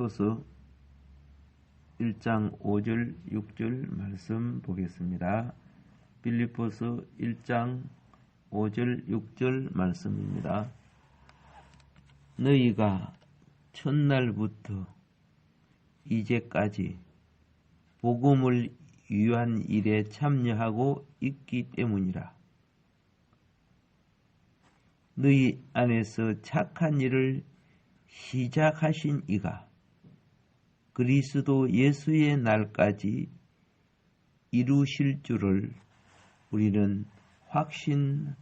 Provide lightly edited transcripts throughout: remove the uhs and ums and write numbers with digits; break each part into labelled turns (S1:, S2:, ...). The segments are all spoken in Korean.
S1: 빌립보서 1장 5절 6절 말씀 보겠습니다. 빌립보서 1장 5절 6절 말씀입니다. 너희가 첫날부터 이제까지 복음을 위한 일에 참여하고 있기 때문이라. 너희 안에서 착한 일을 시작하신 이가 그리스도 예수의 날까지 이루실 줄을 우리는 확신하노라.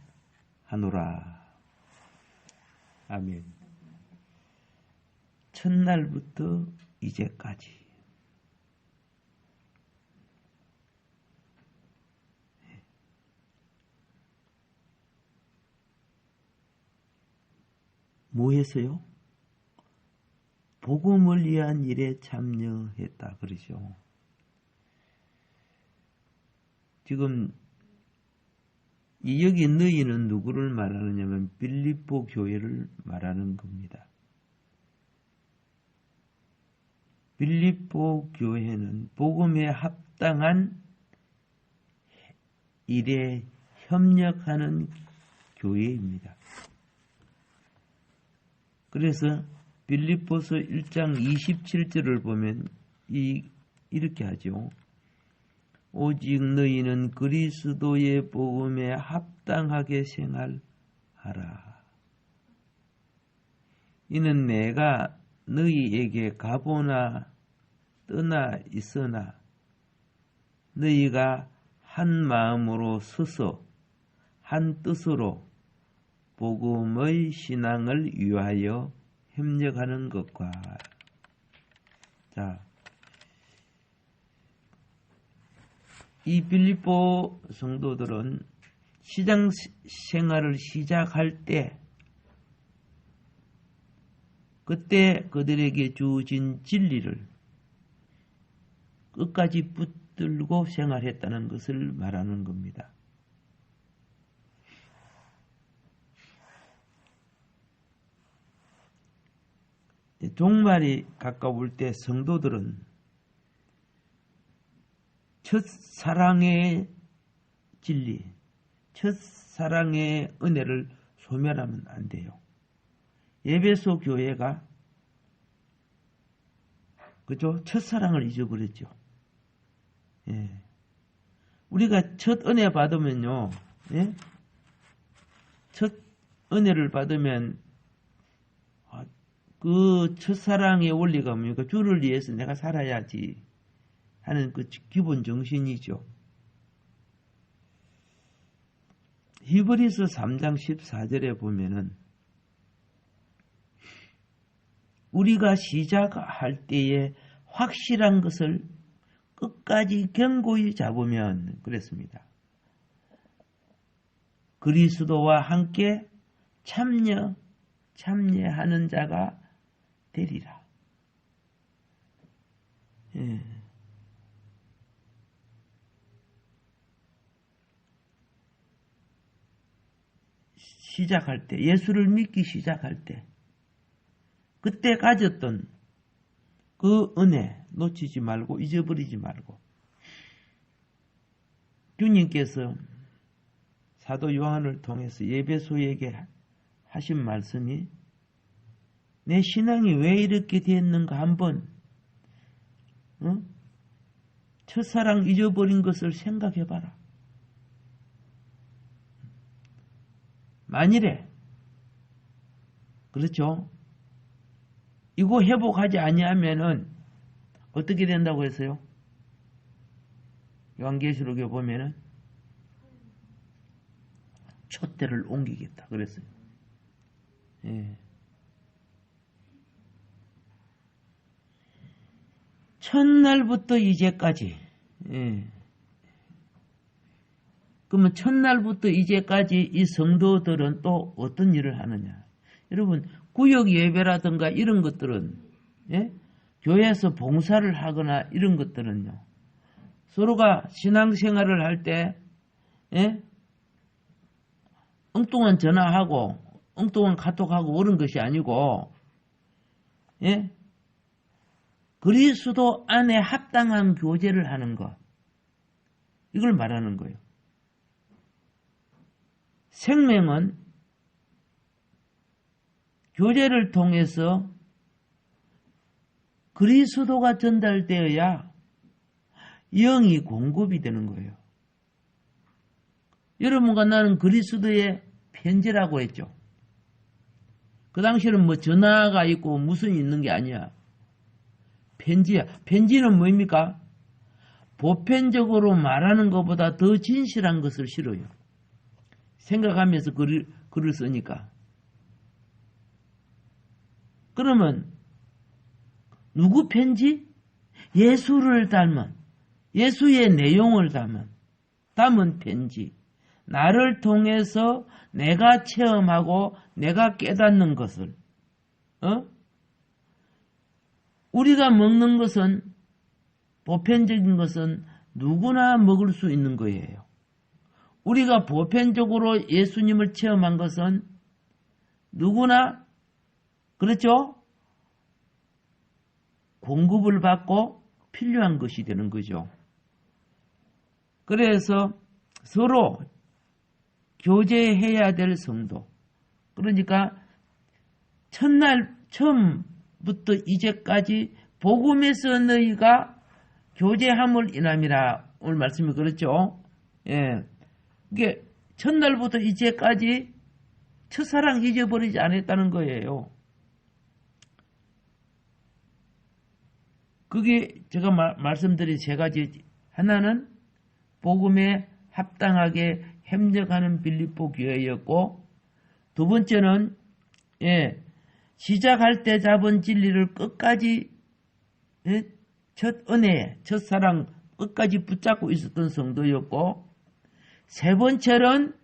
S1: 아멘. 첫날부터 이제까지. 뭐 했어요? 복음을 위한 일에 참여했다 그러죠. 지금 여기 너희는 누구를 말하느냐면 빌립보 교회를 말하는 겁니다. 빌립보 교회는 복음에 합당한 일에 협력하는 교회입니다. 그래서 빌립보서 1장 27절을 보면 이렇게 하죠. 오직 너희는 그리스도의 복음에 합당하게 생활하라. 이는 내가 너희에게 가보나 떠나 있으나 너희가 한 마음으로 서서 한 뜻으로 복음의 신앙을 위하여 협력하는 것과 자, 이 빌립보 성도들은 시장 생활을 시작할 때 그때 그들에게 주어진 진리를 끝까지 붙들고 생활했다는 것을 말하는 겁니다. 종말이 가까울 때 성도들은 첫사랑의 진리, 첫사랑의 은혜를 소멸하면 안 돼요. 에베소 교회가 그죠? 첫사랑을 잊어버렸죠. 예. 우리가 첫 은혜 받으면요, 예? 첫 은혜를 받으면 그 첫사랑의 원리가 뭡니까? 주를 위해서 내가 살아야지 하는 그 기본 정신이죠. 히브리서 3장 14절에 보면은 우리가 시작할 때에 확실한 것을 끝까지 견고히 잡으면 그랬습니다. 그리스도와 함께 참여하는 자가 되리라. 예. 시작할 때, 예수를 믿기 시작할 때, 그때 가졌던 그 은혜 놓치지 말고 잊어버리지 말고 주님께서 사도 요한을 통해서 예배소에게 하신 말씀이 내 신앙이 왜 이렇게 됐는가 한번 첫사랑 잊어버린 것을 생각해봐라. 만일에 그렇죠. 이거 회복하지 아니하면은 어떻게 된다고 했어요? 요한계시록에 보면은 촛대를 옮기겠다 그랬어요. 예. 첫날부터 이제까지. 예. 그러면 첫날부터 이제까지 이 성도들은 또 어떤 일을 하느냐? 여러분 구역 예배라든가 이런 것들은 예? 교회에서 봉사를 하거나 이런 것들은요. 서로가 신앙생활을 할 때 예? 엉뚱한 전화하고 엉뚱한 카톡하고 그런 것이 아니고 예? 그리스도 안에 합당한 교제를 하는 것. 이걸 말하는 거예요. 생명은 교제를 통해서 그리스도가 전달되어야 영이 공급이 되는 거예요. 여러분과 나는 그리스도의 편지라고 했죠. 그 당시에는 뭐 전화가 있고 무슨 있는 게 아니야. 편지야. 편지는 뭡니까? 보편적으로 말하는 것보다 더 진실한 것을 실어요. 생각하면서 글을 쓰니까. 그러면 누구 편지? 예수를 닮은, 예수의 내용을 담은 편지. 나를 통해서 내가 체험하고 내가 깨닫는 것을. 우리가 먹는 것은, 보편적인 것은 누구나 먹을 수 있는 거예요. 우리가 보편적으로 예수님을 체험한 것은 누구나, 그렇죠? 공급을 받고 필요한 것이 되는 거죠. 그래서 서로 교제해야 될 성도. 그러니까 처음부터 이제까지 복음에서 너희가 교제함을 인함이라. 오늘 말씀이 그렇죠. 예. 이게 첫날부터 이제까지 첫사랑 잊어버리지 않았다는 거예요. 그게 제가 말씀드린 세 가지. 하나는 복음에 합당하게 협력하는 빌립보 교회였고, 두 번째는 시작할 때 잡은 진리를 끝까지, 첫 은혜, 첫사랑 끝까지 붙잡고 있었던 성도였고, 세 번째는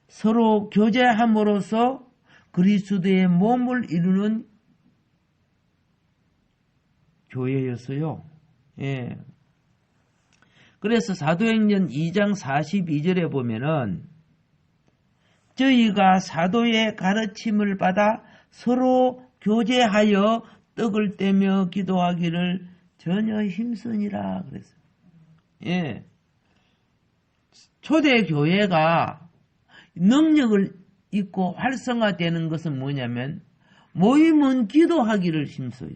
S1: 서로 교제함으로써 그리스도의 몸을 이루는 교회였어요. 예. 그래서 사도행전 2장 42절에 보면은 저희가 사도의 가르침을 받아 서로 교제하여 떡을 떼며 기도하기를 전혀 힘쓰니라 그랬어요. 예. 초대 교회가 능력을 있고 활성화되는 것은 뭐냐면 모임은 기도하기를 힘써요.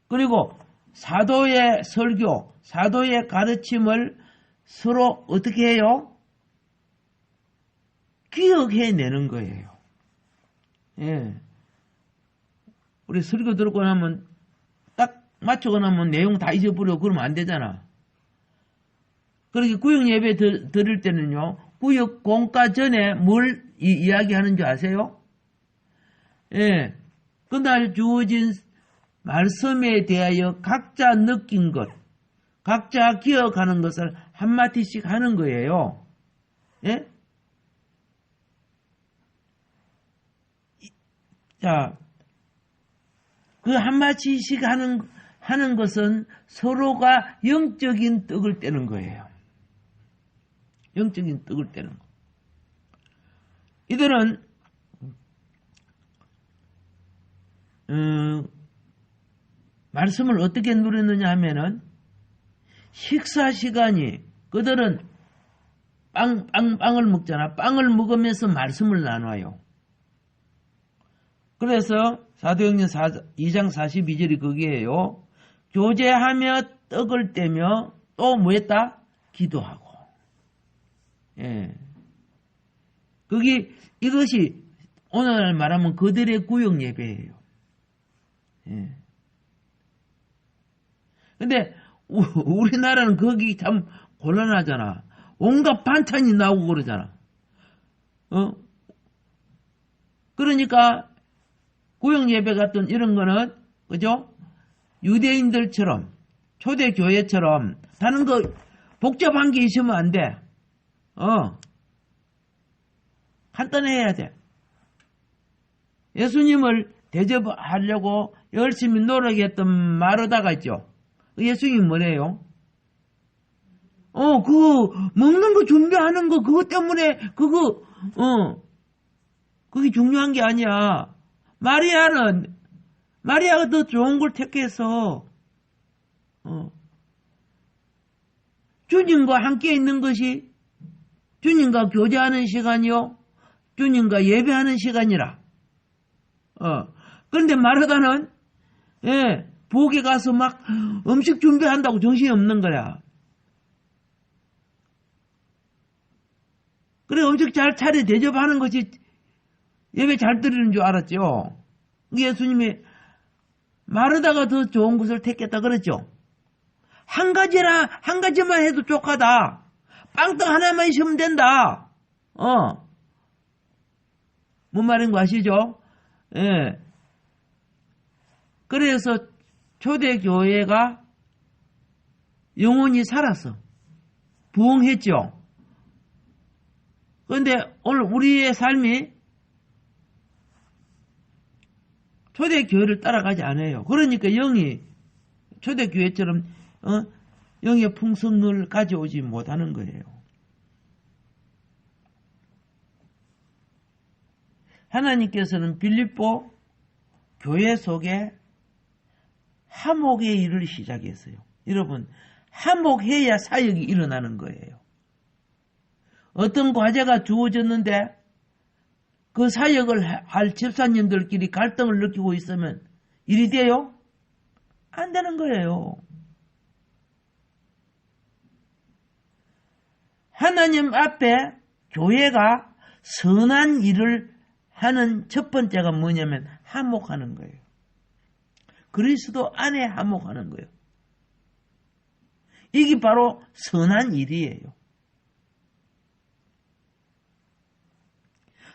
S1: 그리고 사도의 설교, 사도의 가르침을 서로 어떻게 해요? 기억해내는 거예요. 예. 우리 설교 듣고 나면 딱 맞추고 나면 내용 다 잊어버리고 그러면 안 되잖아. 그렇게 구역 예배 드릴 때는요, 구역 공과 전에 뭘 이야기하는 줄 아세요? 예. 그날 주어진 말씀에 대하여 각자 느낀 것, 각자 기억하는 것을 한마디씩 하는 거예요. 예? 자, 그 한마디씩 하는 것은 서로가 영적인 떡을 떼는 거예요. 영적인 떡을 떼는 거. 이들은 말씀을 어떻게 누렸느냐 하면은 식사 시간이 그들은 빵을 먹잖아. 빵을 먹으면서 말씀을 나눠요. 그래서 사도행전 2장 42절이 거기에요. 교제하며 떡을 떼며 또 뭐 했다? 기도하고. 예. 이것이 오늘 말하면 그들의 구역 예배예요. 예. 근데 우리나라는 거기 참 곤란하잖아. 온갖 반찬이 나오고 그러잖아. 그러니까 구역 예배 같은 이런 거는 그죠? 유대인들처럼 초대교회처럼 다른 거 복잡한 게 있으면 안 돼. 간단해야 돼. 예수님을 대접하려고 열심히 노력했던 마르다가 있죠. 예수님이 뭐래요? 먹는 거 준비하는 거, 그것 때문에, 그게 중요한 게 아니야. 마리아가 더 좋은 걸 택해서 주님과 함께 있는 것이 주님과 교제하는 시간이요, 주님과 예배하는 시간이라. 그런데 마르다는 부엌에 가서 막 음식 준비한다고 정신이 없는 거야. 그래, 음식 잘 차려 대접하는 것이 예배 잘 드리는 줄 알았죠. 예수님이 마르다가 더 좋은 것을 택했다 그랬죠. 한 가지만 해도 족하다. 빵떡 하나만 있으면 된다. 뭔 말인 거 아시죠? 예. 그래서 초대교회가 영원히 살았어. 부흥했죠. 그런데 오늘 우리의 삶이 초대교회를 따라가지 않아요. 그러니까 영이 초대교회처럼 영의 풍성을 가져오지 못하는 거예요. 하나님께서는 빌립보 교회 속에 화목의 일을 시작했어요. 여러분, 화목해야 사역이 일어나는 거예요. 어떤 과제가 주어졌는데 그 사역을 할 집사님들끼리 갈등을 느끼고 있으면 일이 돼요? 안 되는 거예요. 하나님 앞에 교회가 선한 일을 하는 첫 번째가 뭐냐면 화목하는 거예요. 그리스도 안에 화목하는 거예요. 이게 바로 선한 일이에요.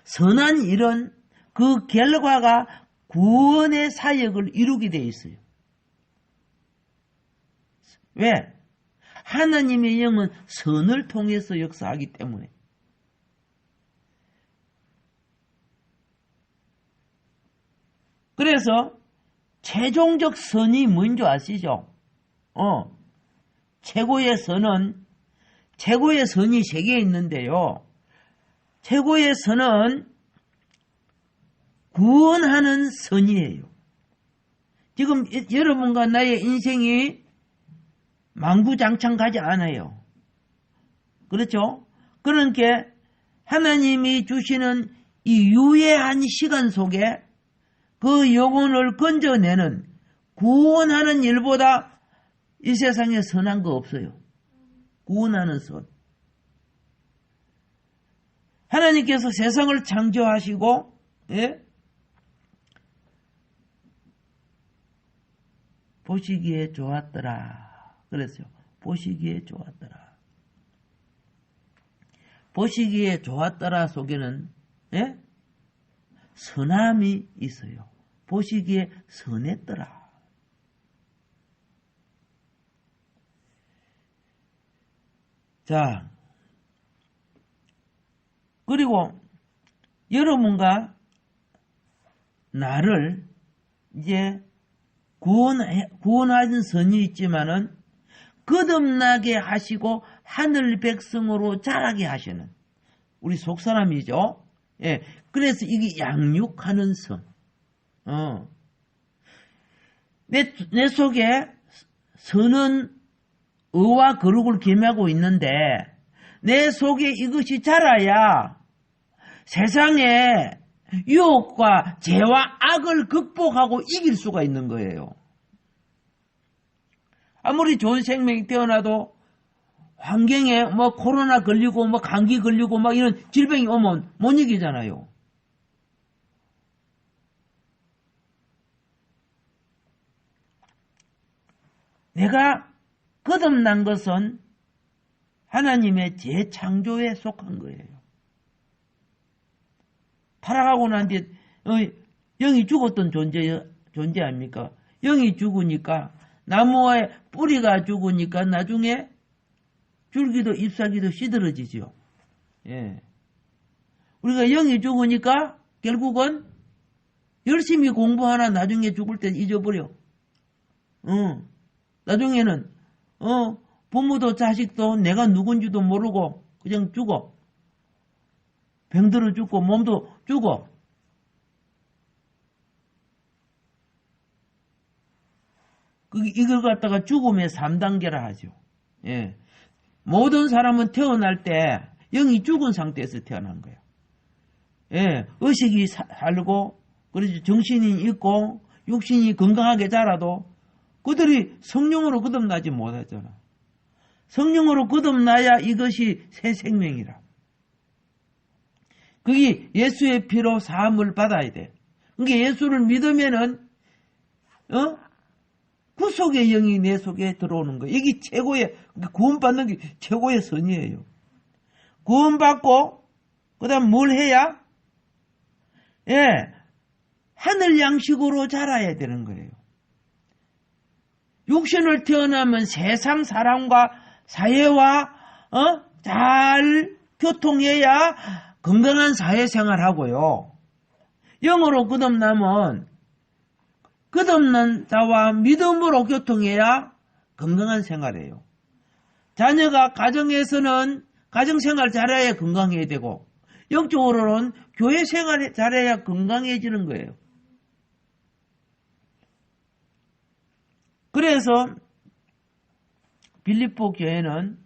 S1: 선한 일은 그 결과가 구원의 사역을 이루게 되어 있어요. 왜? 하나님의 영은 선을 통해서 역사하기 때문에. 그래서 최종적 선이 뭔지 아시죠? 최고의 선이 세 개 있는데요. 최고의 선은 구원하는 선이에요. 지금 여러분과 나의 인생이 망구장창 가지 않아요. 그렇죠? 그러니까 하나님이 주시는 이 유예한 시간 속에 그 영혼을 건져내는 구원하는 일보다 이 세상에 선한 거 없어요. 구원하는 선. 하나님께서 세상을 창조하시고 보시기에 좋았더라. 그랬어요. 보시기에 좋았더라. 보시기에 좋았더라 속에는 선함이 있어요. 보시기에 선했더라. 자, 그리고 여러분과 나를 이제 구원하신 선이 있지만은 거듭나게 하시고 하늘 백성으로 자라게 하시는 우리 속사람이죠. 예, 그래서 이게 양육하는 선. 내 속에 선은 의와 거룩을 겸하고 있는데 내 속에 이것이 자라야 세상에 유혹과 죄와 악을 극복하고 이길 수가 있는 거예요. 아무리 좋은 생명이 태어나도 환경에 뭐 코로나 걸리고 뭐 감기 걸리고 막 이런 질병이 오면 못 이기잖아요. 내가 거듭난 것은 하나님의 재창조에 속한 거예요. 타락하고 난 뒤에 영이 죽었던 존재 아닙니까? 영이 죽으니까 나무의 뿌리가 죽으니까 나중에 줄기도 잎사귀도 시들어지죠. 예. 우리가 영이 죽으니까 결국은 열심히 공부하나 나중에 죽을 때 잊어버려. 나중에는 부모도 자식도 내가 누군지도 모르고 그냥 죽어. 병들어 죽고 몸도 죽어. 이걸 갖다가 죽음의 3단계라 하죠. 예. 모든 사람은 태어날 때 영이 죽은 상태에서 태어난 거예요. 예. 의식이 살고, 그래서 정신이 있고, 육신이 건강하게 자라도 그들이 성령으로 거듭나지 못하잖아. 성령으로 거듭나야 이것이 새 생명이라. 그게 예수의 피로 사함을 받아야 돼. 그러니까 예수를 믿으면은, 구속의 영이 내 속에 들어오는 거예요. 이게 최고의, 구원받는 게 최고의 선이에요. 구원받고, 그 다음 뭘 해야? 예, 하늘 양식으로 자라야 되는 거예요. 육신을 태어나면 세상 사람과 사회와, 잘 교통해야 건강한 사회생활 하고요. 영으로 거듭나면 거듭난 자와 믿음으로 교통해야 건강한 생활이에요. 자녀가 가정에서는 가정생활 잘해야 건강해야 되고 영적으로는 교회 생활 잘해야 건강해지는 거예요. 그래서 빌립보 교회는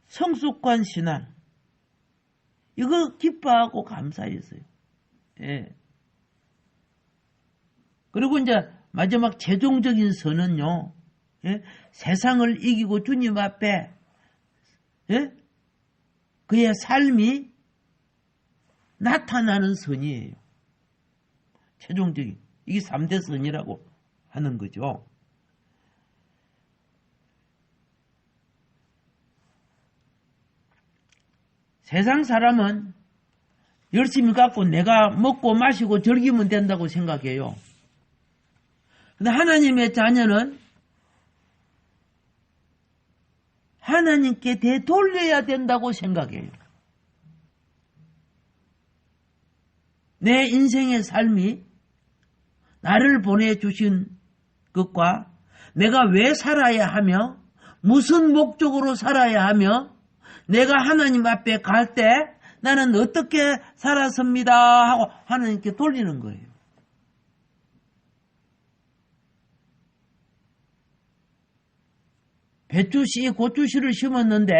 S1: 성숙한 신앙 이거 기뻐하고 감사했어요. 예. 그리고 이제 마지막 최종적인 선은요. 예? 세상을 이기고 주님 앞에 예? 그의 삶이 나타나는 선이에요. 최종적인 이게 3대 선이라고 하는 거죠. 세상 사람은 열심히 갖고 내가 먹고 마시고 즐기면 된다고 생각해요. 근데 하나님의 자녀는 하나님께 되돌려야 된다고 생각해요. 내 인생의 삶이 나를 보내주신 것과 내가 왜 살아야 하며 무슨 목적으로 살아야 하며 내가 하나님 앞에 갈 때 나는 어떻게 살았습니다 하고 하나님께 돌리는 거예요. 배추씨, 고추씨를 심었는데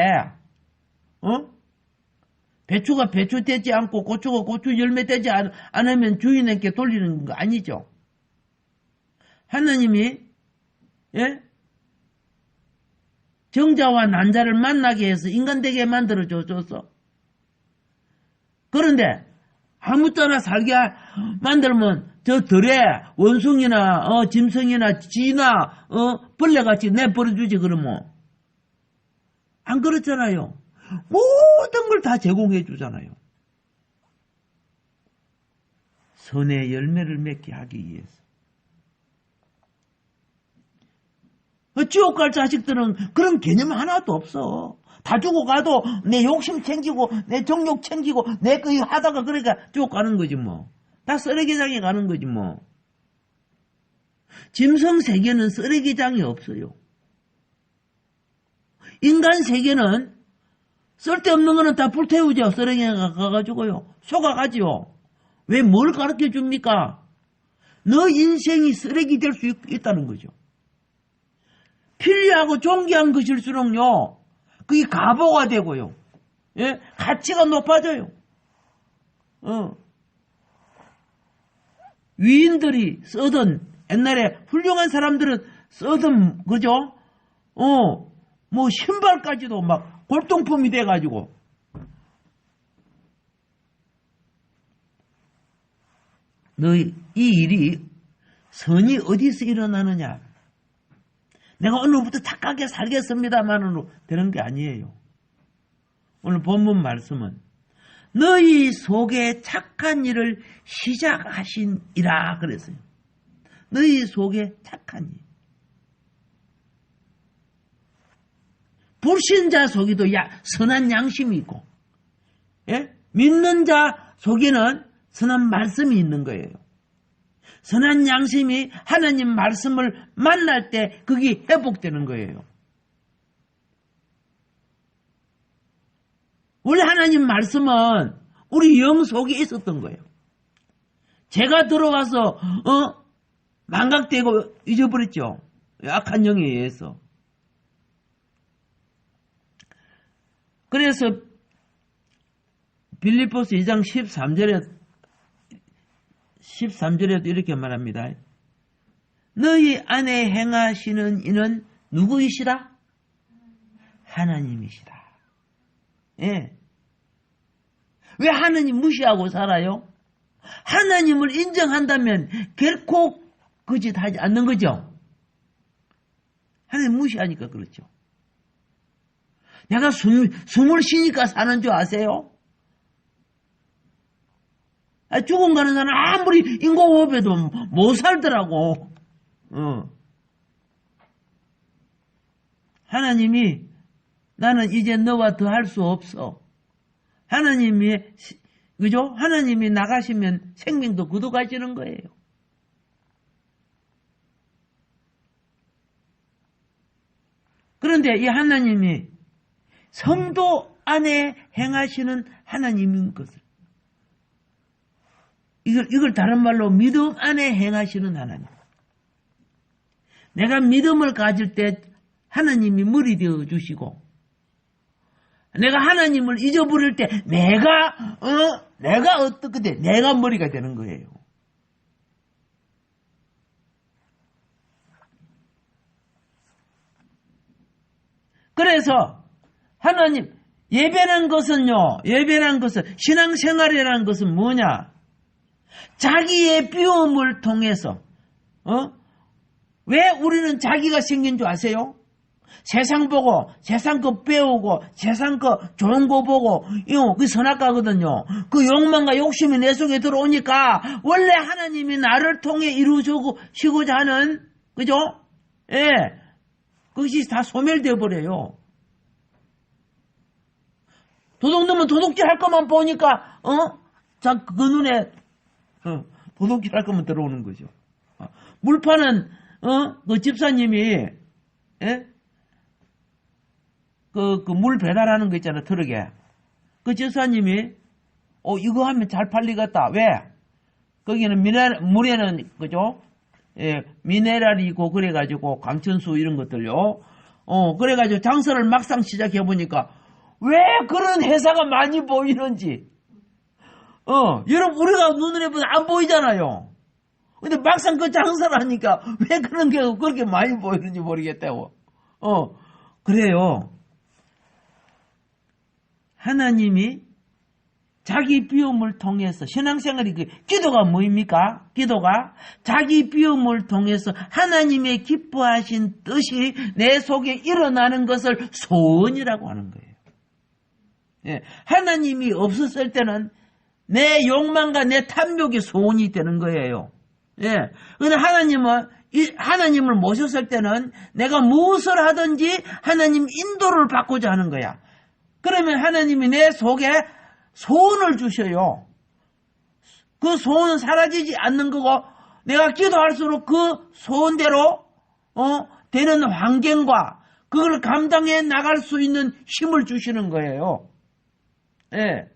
S1: 배추가 배추 되지 않고 고추가 고추 열매 되지 않으면 주인에게 돌리는 거 아니죠. 하나님이 예? 정자와 난자를 만나게 해서 인간되게 만들어 줬어. 그런데 아무 때나 살게 만들면 저 들에 원숭이나 짐승이나 쥐나 벌레같이 내버려주지 그러면 안 그렇잖아요. 모든 걸 다 제공해 주잖아요. 선의 열매를 맺게 하기 위해서. 지옥 갈 자식들은 그런 개념 하나도 없어. 다 죽어가도 내 욕심 챙기고 내 정욕 챙기고 내 거 하다가 그러니까 지옥 가는 거지 뭐. 다 쓰레기장에 가는 거지 뭐. 짐승 세계는 쓰레기장이 없어요. 인간 세계는 쓸데없는 거는 다 불태우죠. 쓰레기에 가가지고요. 속아가지요. 왜 뭘 가르쳐 줍니까? 너 인생이 쓰레기 될 수 있다는 거죠. 필요하고 존귀한 것일수록요. 그게 가보가 되고요. 예? 가치가 높아져요. 위인들이 쓰던 옛날에 훌륭한 사람들은 쓰던 그죠? 뭐 신발까지도 막 골동품이 돼가지고 너 이 일이 선이 어디서 일어나느냐? 내가 오늘부터 착하게 살겠습니다만으로 되는 게 아니에요. 오늘 본문 말씀은 너희 속에 착한 일을 시작하신이라 그랬어요. 너희 속에 착한 일. 불신자 속에도 선한 양심이 있고, 예? 믿는 자 속에는 선한 말씀이 있는 거예요. 선한 양심이 하나님 말씀을 만날 때 그게 회복되는 거예요. 우리 하나님 말씀은 우리 영 속에 있었던 거예요. 제가 들어와서 망각되고 잊어버렸죠. 악한 영에 의해서. 그래서 빌립보서 2장 13절에도 이렇게 말합니다. 너희 안에 행하시는 이는 누구이시라? 하나님이시라. 예. 왜 하나님 무시하고 살아요? 하나님을 인정한다면 결코 그 짓 하지 않는 거죠. 하나님 무시하니까 그렇죠. 내가 숨을 쉬니까 사는 줄 아세요? 죽은 가는 사람 아무리 인공호흡해도 못 살더라고. 하나님이 나는 이제 너와 더 할 수 없어. 하나님이 그죠? 하나님이 나가시면 생명도 굳어가시는 거예요. 그런데 이 하나님이 성도 안에 행하시는 하나님인 것을 이걸 다른 말로 믿음 안에 행하시는 하나님. 내가 믿음을 가질 때 하나님이 머리 되어 주시고 내가 하나님을 잊어버릴 때 내가 어떻게 내가 머리가 되는 거예요. 그래서 하나님 예배라는 것은 신앙생활이라는 것은 뭐냐? 자기의 비움을 통해서 왜 우리는 자기가 생긴 줄 아세요? 세상 보고 세상 거 배우고 세상 거 좋은 거 보고 그 선악과거든요. 그 욕망과 욕심이 내 속에 들어오니까 원래 하나님이 나를 통해 이루시고자 하는 그죠? 예, 그것이 다 소멸되어 버려요. 도둑놈은 도둑질 할 것만 보니까 그 눈에 도둑질 할 것만 들어오는 거죠. 물 파는 그 집사님이 예? 그 물 배달하는 거 있잖아, 트럭에. 그 집사님이 이거 하면 잘 팔리겠다. 왜? 거기는 물에는 그죠? 예, 미네랄이 있고 그래가지고 광천수 이런 것들요. 그래가지고 장사를 막상 시작해 보니까 왜 그런 회사가 많이 보이는지. 여러분 우리가 눈에 보면 안 보이잖아요. 근데 막상 그 장사를 하니까 왜 그런 게 그렇게 많이 보이는지 모르겠다고. 그래요. 하나님이 자기 비움을 통해서 신앙생활이 기도가 뭐입니까? 기도가 자기 비움을 통해서 하나님의 기뻐하신 뜻이 내 속에 일어나는 것을 소원이라고 하는 거예요. 예, 하나님이 없었을 때는 내 욕망과 내 탐욕이 소원이 되는 거예요. 예, 근데 하나님을 모셨을 때는 내가 무엇을 하든지 하나님 인도를 받고자 하는 거야. 그러면 하나님이 내 속에 소원을 주셔요. 그 소원은 사라지지 않는 거고 내가 기도할수록 그 소원대로 되는 환경과 그걸 감당해 나갈 수 있는 힘을 주시는 거예요. 예.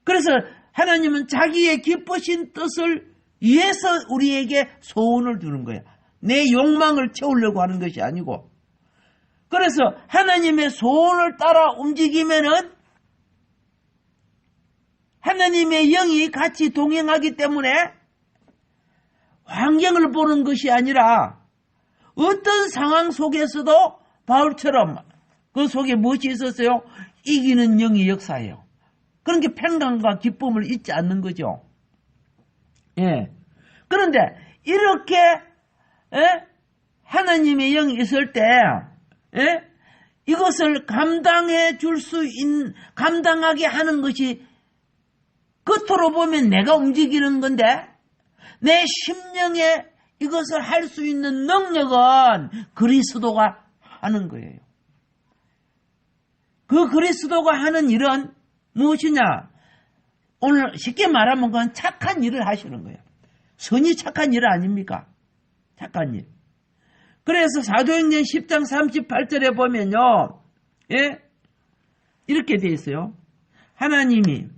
S1: 그래서 하나님은 자기의 기쁘신 뜻을 위해서 우리에게 소원을 주는 거야. 내 욕망을 채우려고 하는 것이 아니고. 그래서 하나님의 소원을 따라 움직이면은 하나님의 영이 같이 동행하기 때문에 환경을 보는 것이 아니라 어떤 상황 속에서도 바울처럼 그 속에 무엇이 있었어요? 이기는 영이 역사예요. 그런 게 평강과 기쁨을 잊지 않는 거죠. 예. 그런데 이렇게 하나님의 영이 있을 때 이것을 감당해 줄 수 있는 감당하게 하는 것이 겉으로 보면 내가 움직이는 건데 내 심령에 이것을 할 수 있는 능력은 그리스도가 하는 거예요. 그 그리스도가 하는 일은 무엇이냐? 오늘 쉽게 말하면 그건 착한 일을 하시는 거예요. 선이 착한 일 아닙니까? 착한 일. 그래서 사도행전 10장 38절에 보면요. 예? 이렇게 되어 있어요. 하나님이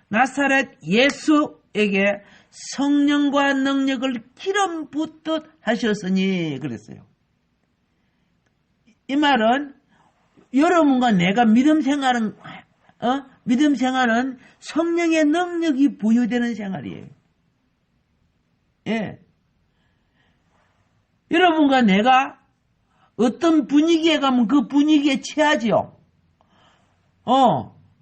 S1: 나사렛 예수에게 성령과 능력을 기름 붓듯 하셨으니 그랬어요. 이 말은 여러분과 내가 믿음 생활은 성령의 능력이 부여되는 생활이에요. 예. 여러분과 내가 어떤 분위기에 가면 그 분위기에 취하지요.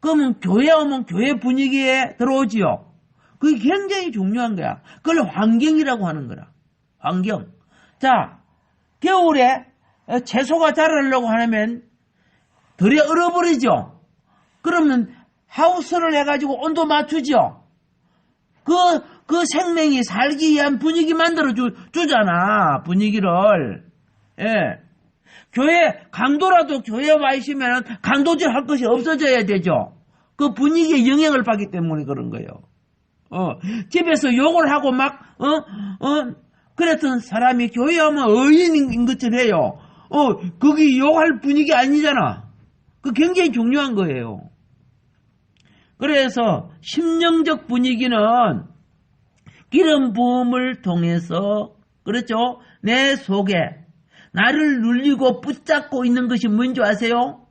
S1: 그러면 교회 오면 교회 분위기에 들어오지요. 그게 굉장히 중요한 거야. 그걸 환경이라고 하는 거라. 환경. 자, 겨울에 채소가 자라려고 하면 덜에 얼어버리죠. 그러면 하우스를 해가지고 온도 맞추죠. 그 생명이 살기 위한 분위기 만들어 주잖아. 분위기를. 예. 교회, 강도라도 교회에 와 있으면 강도질 할 것이 없어져야 되죠. 그 분위기에 영향을 받기 때문에 그런 거예요. 집에서 욕을 하고 그랬던 사람이 교회 오면 의인인 것처럼 해요. 거기 욕할 분위기 아니잖아. 그 굉장히 중요한 거예요. 그래서 심령적 분위기는 기름 부음을 통해서 그렇죠? 내 속에 나를 눌리고 붙잡고 있는 것이 뭔지 아세요?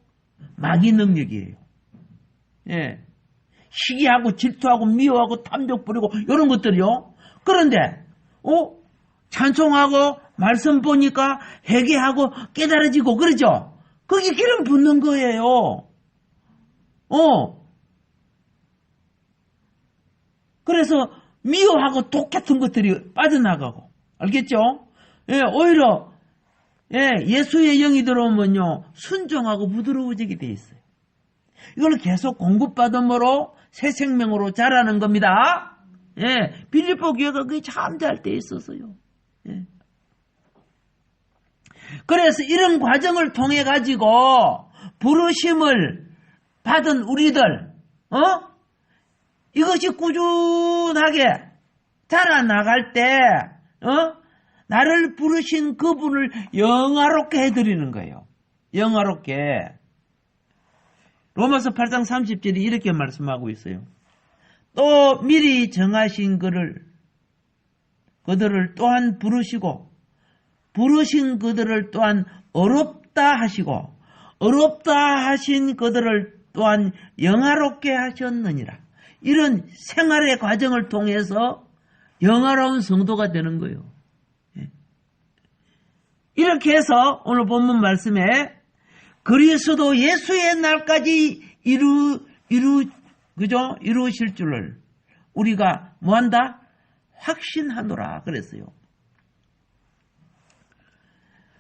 S1: 마귀 능력이에요. 예. 시기하고 질투하고 미워하고 탐욕 부리고 이런 것들이요. 그런데 찬송하고 말씀 보니까 회개하고 깨달아지고 그러죠. 그게 기름 붓는 거예요. 그래서 미워하고 독 같은 것들이 빠져나가고 알겠죠? 예, 오히려 예수의 영이 들어오면요 순종하고 부드러워지게 돼 있어요. 이걸 계속 공급받음으로 새 생명으로 자라는 겁니다. 예, 빌립보 교회가 그게 참 잘 돼 있었어요. 예. 그래서 이런 과정을 통해 가지고 부르심을 받은 우리들, 이것이 꾸준하게 자라나갈 때, 나를 부르신 그분을 영화롭게 해드리는 거예요. 영화롭게. 로마서 8장 30절이 이렇게 말씀하고 있어요. 또 미리 정하신 그들을 또한 부르시고 부르신 그들을 또한 어렵다 하시고 어렵다 하신 그들을 또한 영화롭게 하셨느니라. 이런 생활의 과정을 통해서 영화로운 성도가 되는 거예요. 이렇게 해서 오늘 본문 말씀에 그리스도 예수의 날까지 이루실 줄을 우리가 뭐한다? 확신하노라 그랬어요.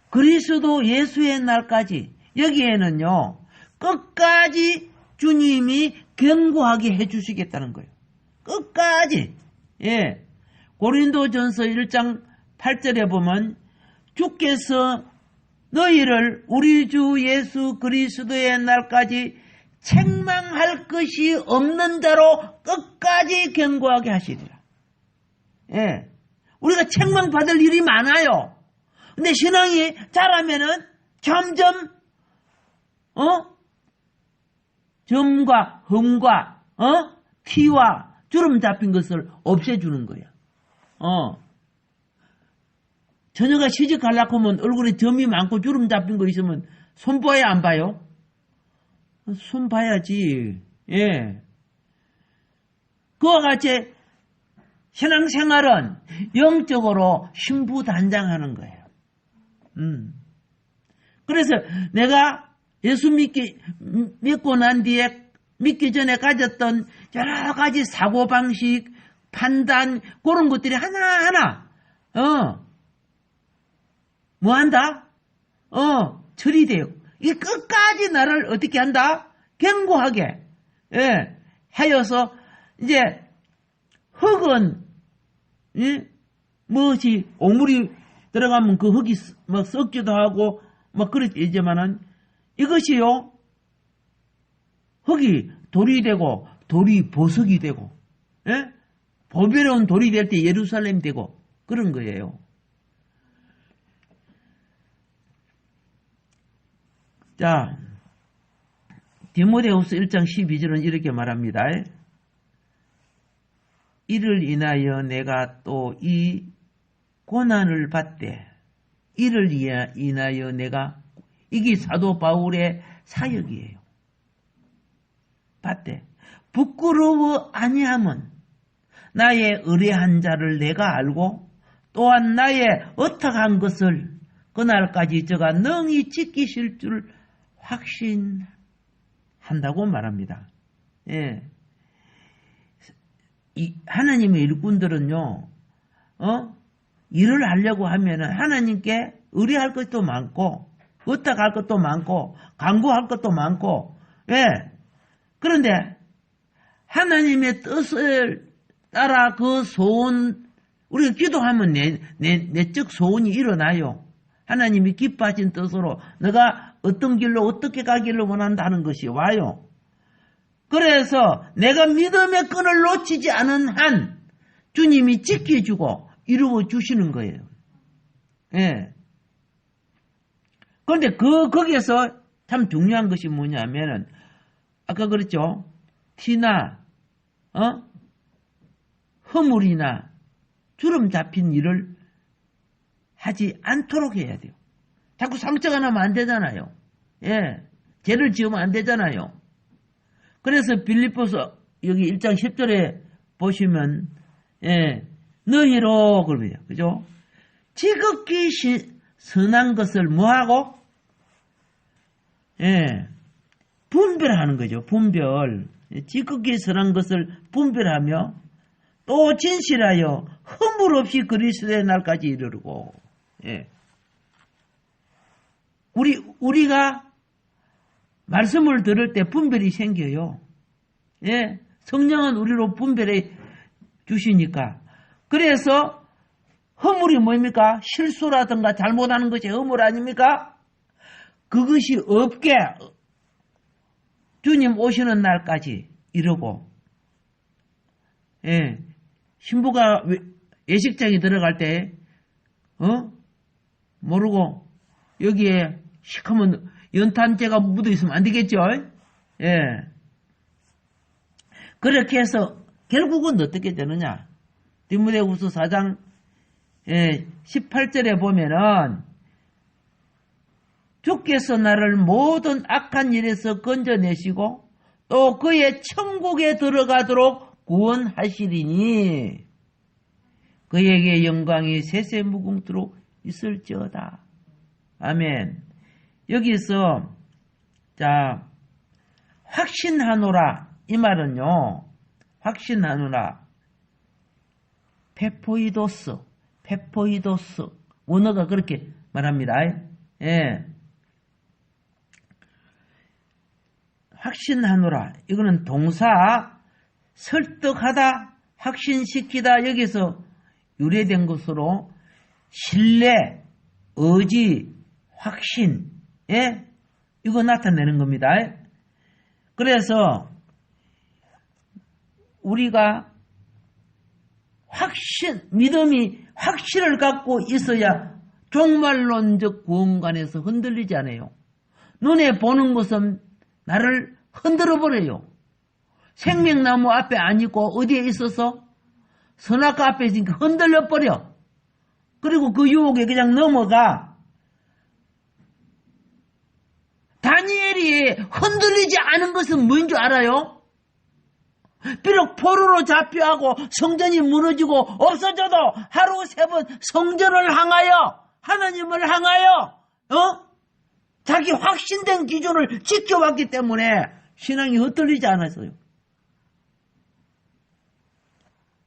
S1: 그리스도 예수의 날까지 여기에는요 끝까지 주님이 견고하게 해주시겠다는 거예요. 끝까지. 예. 고린도전서 1장 8절에 보면 주께서 너희를 우리 주 예수 그리스도의 날까지 책망할 것이 없는 자로 끝까지 견고하게 하시리라. 예. 우리가 책망받을 일이 많아요. 근데 신앙이 자라면은 점점, 점과 흠과, 티와 주름 잡힌 것을 없애주는 거야. 처녀가 시집가려고 하면 얼굴에 점이 많고 주름 잡힌 거 있으면 손 봐야 안 봐요? 손 봐야지. 예. 그와 같이 신앙생활은 영적으로 신부단장하는 거예요. 그래서 내가 예수 믿고 난 뒤에 믿기 전에 가졌던 여러 가지 사고방식, 판단, 그런 것들이 하나하나, 뭐 한다? 처리돼요. 이 끝까지 나를 어떻게 한다? 견고하게, 예, 하여서, 이제, 흙은, 예? 무엇이, 오물이 들어가면 그 흙이 막 썩기도 하고, 막 그러지만은, 이것이요, 흙이 돌이 되고, 돌이 보석이 되고, 예? 보배로운 돌이 될 때 예루살렘 되고, 그런 거예요. 자, 디모데후서 1장 12절은 이렇게 말합니다. 이를 인하여 내가 또 이 고난을 받되, 이를 인하여 내가, 이게 사도 바울의 사역이에요. 받되 부끄러워 아니함은 나의 의뢰한 자를 내가 알고 또한 나의 어떡한 것을 그날까지 저가 능히 지키실 줄 확신한다고 말합니다. 예. 하나님의 일꾼들은요, 일을 하려고 하면은 하나님께 의뢰할 것도 많고, 어떡할 것도 많고, 간구할 것도 많고, 예. 그런데 하나님의 뜻을 따라 그 소원, 우리가 기도하면 내적 소원이 일어나요. 하나님이 기뻐하신 뜻으로 내가 어떤 길로 어떻게 가기를 원한다는 것이 와요. 그래서 내가 믿음의 끈을 놓치지 않은 한 주님이 지켜주고 이루어 주시는 거예요. 예. 그런데 거기에서 참 중요한 것이 뭐냐면은, 아까 그랬죠. 티나, 허물이나 주름 잡힌 일을 하지 않도록 해야 돼요. 자꾸 상처가 나면 안 되잖아요. 예. 죄를 지으면 안 되잖아요. 그래서 빌립보서 여기 1장 10절에 보시면, 예, 너희로 그럽니다. 그죠? 지극히 선한 것을 뭐하고? 예, 분별하는 거죠. 분별. 지극히 선한 것을 분별하며 또 진실하여 허물 없이 그리스도의 날까지 이르르고. 예. 우리가 말씀을 들을 때 분별이 생겨요. 예. 성령은 우리로 분별해 주시니까. 그래서 허물이 뭡니까? 실수라든가 잘못하는 것이 허물 아닙니까? 그것이 없게 주님 오시는 날까지 이러고, 예. 신부가 예식장에 들어갈 때, 모르고 여기에 시커먼 연탄재가 묻어 있으면 안 되겠죠? 예. 그렇게 해서 결국은 어떻게 되느냐? 디모데후서 4장 18절에 보면은 주께서 나를 모든 악한 일에서 건져내시고 또 그의 천국에 들어가도록 구원하시리니 그에게 영광이 세세무궁토록 있을지어다. 아멘. 여기서 자 확신하노라 이 말은요, 확신하노라 페포이도스 원어가 그렇게 말합니다. 예. 확신하노라 이거는 동사 설득하다, 확신시키다 여기서 유래된 것으로 신뢰, 의지, 확신, 예? 이거 나타내는 겁니다. 그래서 우리가 믿음이 확신을 갖고 있어야 종말론적 구원관에서 흔들리지 않아요. 눈에 보는 것은 나를 흔들어 버려요. 생명나무 앞에 안 있고 어디에 있어서 선악과 앞에 있으니까 흔들려 버려. 그리고 그 유혹에 그냥 넘어가. 다니엘이 흔들리지 않은 것은 뭔 줄 알아요? 비록 포로로 잡혀하고 성전이 무너지고 없어져도 하루 3번 성전을 향하여, 하나님을 향하여 자기 확신된 기준을 지켜왔기 때문에 신앙이 흩날리지 않았어요.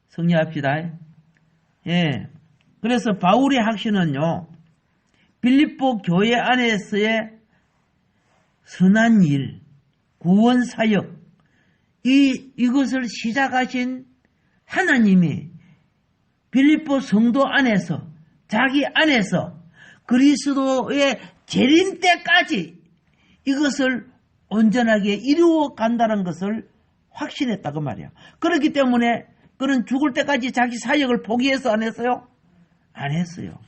S1: 성리합시다. 예. 그래서 바울의 확신은요, 빌립보 교회 안에서의 선한 일, 구원 사역, 이것을 시작하신 하나님이 빌립보 성도 안에서, 자기 안에서 그리스도의 재림 때까지 이것을 온전하게 이루어 간다는 것을 확신했다고 말이야. 그렇기 때문에 그는 죽을 때까지 자기 사역을 포기해서 안 했어요? 안 했어요.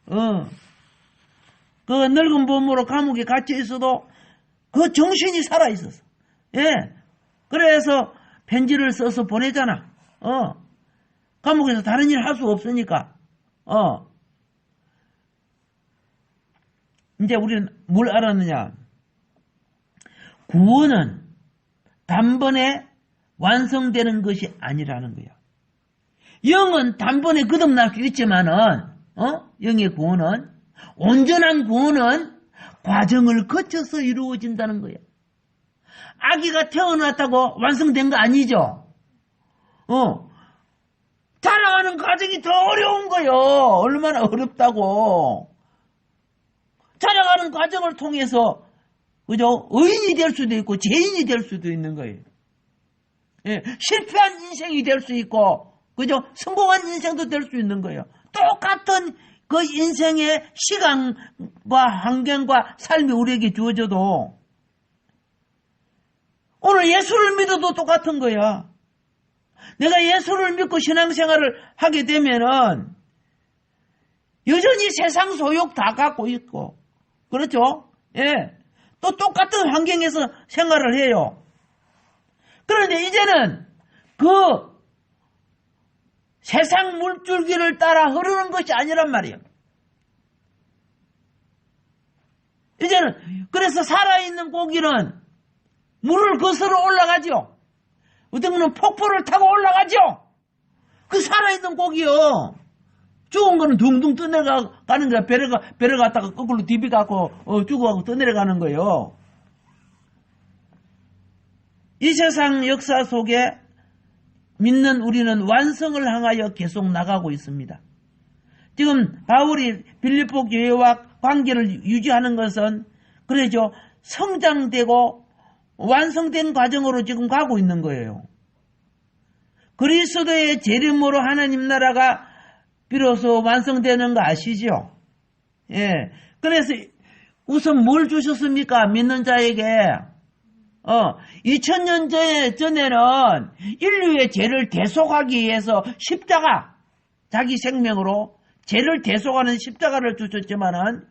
S1: 그 늙은 몸으로 감옥에 갇혀 있어도 그 정신이 살아 있었어. 예. 그래서 편지를 써서 보내잖아. 감옥에서 다른 일 할 수 없으니까. 이제 우리는 뭘 알았느냐? 구원은 단번에 완성되는 것이 아니라는 거야. 영은 단번에 거듭날 수 있지만은, 영의 구원은, 온전한 구원은 과정을 거쳐서 이루어진다는 거야. 아기가 태어났다고 완성된 거 아니죠? 자라가는 과정이 더 어려운 거요. 얼마나 어렵다고. 자라가는 과정을 통해서, 그죠? 의인이 될 수도 있고, 죄인이 될 수도 있는 거예요. 예, 실패한 인생이 될 수 있고, 그죠? 성공한 인생도 될 수 있는 거예요. 똑같은 그 인생의 시간과 환경과 삶이 우리에게 주어져도, 오늘 예수를 믿어도 똑같은 거야. 내가 예수를 믿고 신앙생활을 하게 되면은, 여전히 세상 소욕 다 갖고 있고, 그렇죠? 예. 또 똑같은 환경에서 생활을 해요. 그런데 이제는 그 세상 물줄기를 따라 흐르는 것이 아니란 말이에요. 이제는 그래서 살아있는 고기는 물을 거슬러 올라가죠. 어떤 거는 폭포를 타고 올라가죠. 그 살아있는 고기요. 죽은 거는 둥둥 떠내려가는 거야. 배를 갖다가 거꾸로 디비갖고 죽어가고 떠내려가는 거예요. 이 세상 역사 속에 믿는 우리는 완성을 향하여 계속 나가고 있습니다. 지금 바울이 빌립보 교회와 관계를 유지하는 것은 그래죠. 성장되고 완성된 과정으로 지금 가고 있는 거예요. 그리스도의 재림으로 하나님 나라가 비로소 완성되는 거 아시죠? 예. 그래서 우선 뭘 주셨습니까? 믿는 자에게. 2000년 전에는 인류의 죄를 대속하기 위해서 십자가, 자기 생명으로 죄를 대속하는 십자가를 주셨지만은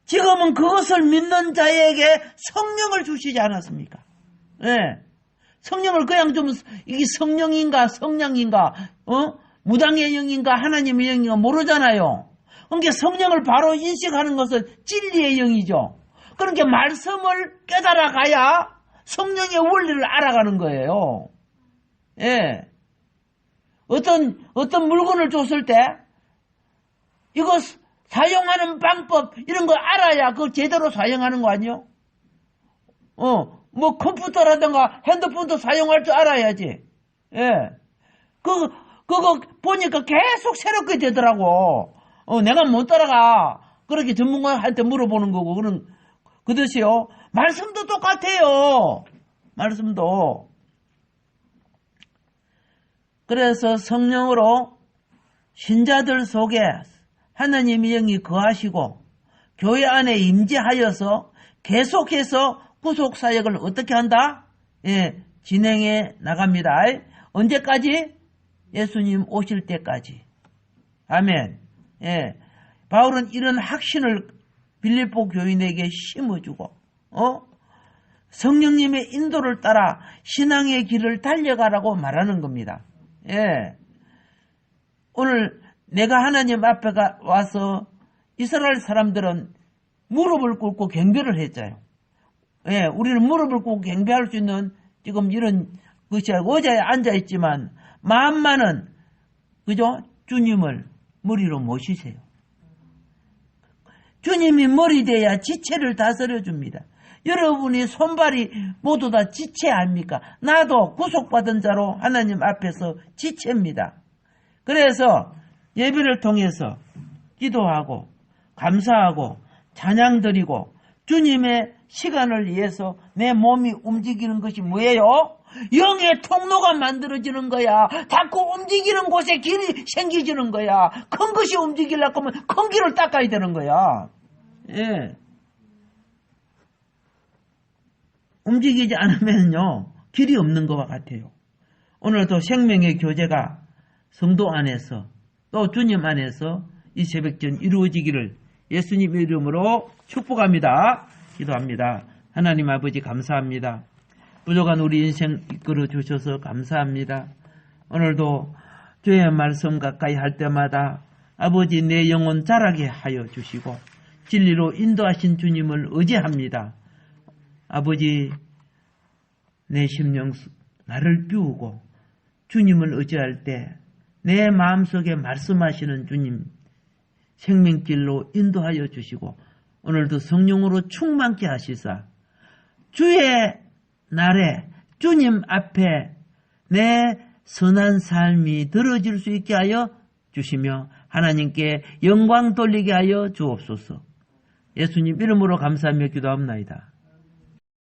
S1: 지금은 그것을 믿는 자에게 성령을 주시지 않았습니까? 예. 성령을 그냥 좀, 이게 성령인가, 성령인가, 무당의 영인가, 하나님의 영인가 모르잖아요. 그러니까 성령을 바로 인식하는 것은 진리의 영이죠. 그러니까 말씀을 깨달아 가야 성령의 원리를 알아가는 거예요. 예. 어떤 물건을 줬을 때, 이거 사용하는 방법, 이런 거 알아야 그걸 제대로 사용하는 거 아니요? 뭐 컴퓨터라든가 핸드폰도 사용할 줄 알아야지. 예. 그거 보니까 계속 새롭게 되더라고. 내가 못 따라가. 그렇게 전문가한테 물어보는 거고, 그듯이요. 말씀도 똑같아요. 말씀도. 그래서 성령으로 신자들 속에 하나님의 영이 거하시고, 교회 안에 임재하여서 계속해서 구속사역을 어떻게 한다? 예, 진행해 나갑니다. 언제까지? 예수님 오실 때까지. 아멘. 예. 바울은 이런 확신을 빌립보 교인에게 심어주고, 성령님의 인도를 따라 신앙의 길을 달려가라고 말하는 겁니다. 예. 오늘 내가 하나님 앞에 와서 이스라엘 사람들은 무릎을 꿇고 경배를 했잖아요. 예, 우리는 무릎을 꿇고 경배할 수 있는 지금 이런 것이 의자에 앉아있지만 마음만은, 그죠? 주님을 머리로 모시세요. 주님이 머리 돼야 지체를 다스려줍니다. 여러분이 손발이 모두 다 지체 아닙니까? 나도 구속받은 자로 하나님 앞에서 지체입니다. 그래서 예배를 통해서 기도하고 감사하고 찬양 드리고 주님의 시간을 위해서 내 몸이 움직이는 것이 뭐예요? 영의 통로가 만들어지는 거야. 자꾸 움직이는 곳에 길이 생기지는 거야. 큰 것이 움직이려고 하면 큰 길을 닦아야 되는 거야. 예. 움직이지 않으면요, 길이 없는 것과 같아요. 오늘도 생명의 교제가 성도 안에서 또 주님 안에서 이 새벽전 이루어지기를 예수님의 이름으로 축복합니다. 기도합니다. 하나님 아버지 감사합니다. 부족한 우리 인생 이끌어 주셔서 감사합니다. 오늘도 주의 말씀 가까이 할 때마다 아버지 내 영혼 자라게 하여 주시고 진리로 인도하신 주님을 의지합니다. 아버지 내 심령 나를 비우고 주님을 의지할 때 내 마음속에 말씀하시는 주님 생명길로 인도하여 주시고 오늘도 성령으로 충만케 하시사 주의 날에 주님 앞에 내 선한 삶이 들어질 수 있게 하여 주시며 하나님께 영광 돌리게 하여 주옵소서. 예수님 이름으로 감사하며 기도합니다.